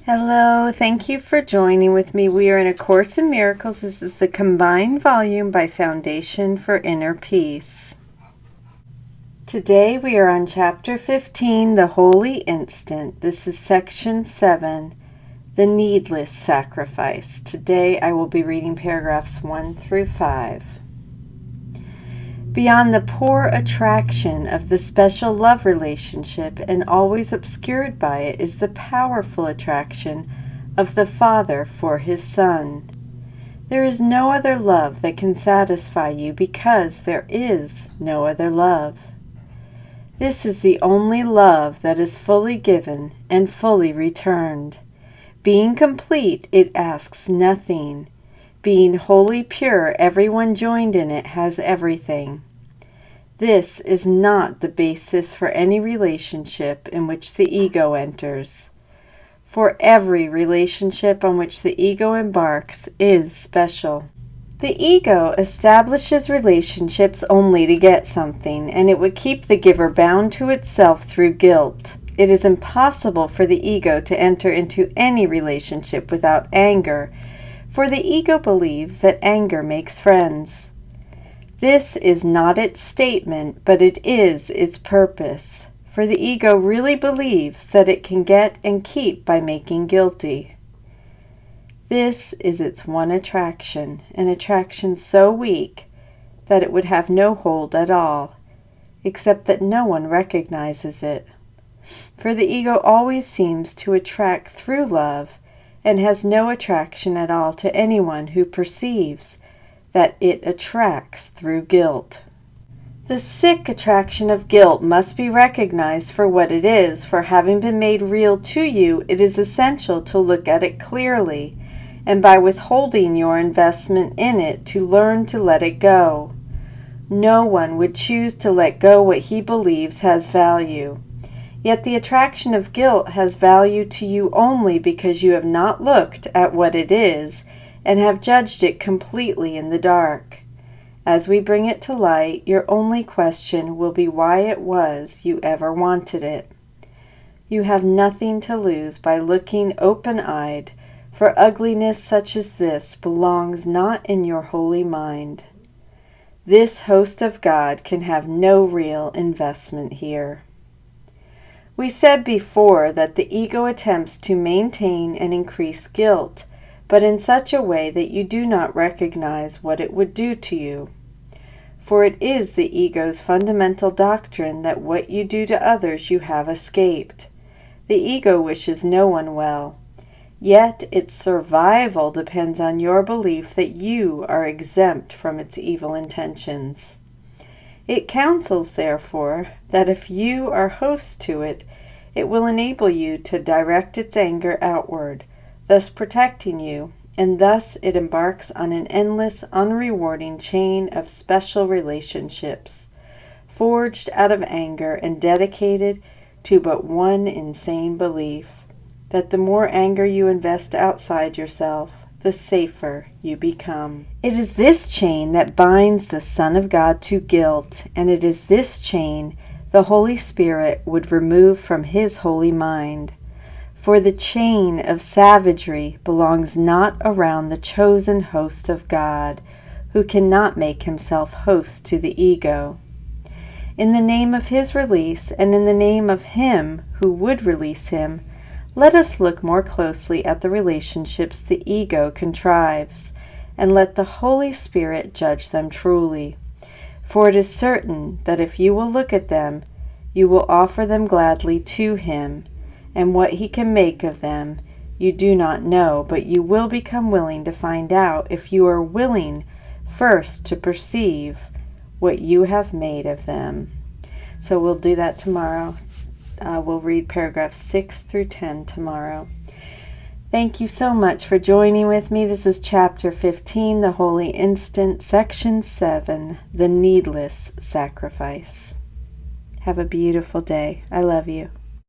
Hello, thank you for joining with me. We are in A Course in Miracles. This is the combined volume by Foundation for Inner Peace. Today we are on Chapter 15, The Holy Instant. This is Section 7, The Needless Sacrifice. Today I will be reading paragraphs 1 through 5. Beyond the poor attraction of the special love relationship and always obscured by it is the powerful attraction of the Father for His Son. There is no other love that can satisfy you because there is no other love. This is the only love that is fully given and fully returned. Being complete, it asks nothing. Being wholly pure, everyone joined in it has everything. This is not the basis for any relationship in which the ego enters. For every relationship on which the ego embarks is special. The ego establishes relationships only to get something, and it would keep the giver bound to itself through guilt. It is impossible for the ego to enter into any relationship without anger, for the ego believes that anger makes friends. This is not its statement, but it is its purpose, for the ego really believes that it can get and keep by making guilty. This is its one attraction, an attraction so weak that it would have no hold at all, except that no one recognizes it. For the ego always seems to attract through love and has no attraction at all to anyone who perceives that it attracts through guilt. The sick attraction of guilt must be recognized for what it is, for having been made real to you, it is essential to look at it clearly, and by withholding your investment in it, to learn to let it go. No one would choose to let go what he believes has value. Yet the attraction of guilt has value to you only because you have not looked at what it is and have judged it completely in the dark. As we bring it to light, your only question will be why it was you ever wanted it. You have nothing to lose by looking open-eyed, for ugliness such as this belongs not in your holy mind. This host of God can have no real investment here. We said before that the ego attempts to maintain and increase guilt, but in such a way that you do not recognize what it would do to you. For it is the ego's fundamental doctrine that what you do to others you have escaped. The ego wishes no one well. Yet its survival depends on your belief that you are exempt from its evil intentions. It counsels, therefore, that if you are host to it, it will enable you to direct its anger outward, thus protecting you, and thus it embarks on an endless, unrewarding chain of special relationships, forged out of anger and dedicated to but one insane belief, that the more anger you invest outside yourself, the safer you become. It is this chain that binds the Son of God to guilt, and it is this chain the Holy Spirit would remove from His holy mind. For the chain of savagery belongs not around the chosen host of God, who cannot make himself host to the ego. In the name of His release, and in the name of Him who would release him, let us look more closely at the relationships the ego contrives, and let the Holy Spirit judge them truly. For it is certain that if you will look at them, you will offer them gladly to Him, and what He can make of them you do not know, but you will become willing to find out if you are willing first to perceive what you have made of them. So we'll do that tomorrow. We'll read paragraphs 6 through 10 tomorrow. Thank you so much for joining with me. This is Chapter 15, The Holy Instant, Section 7, The Needless Sacrifice. Have a beautiful day. I love you.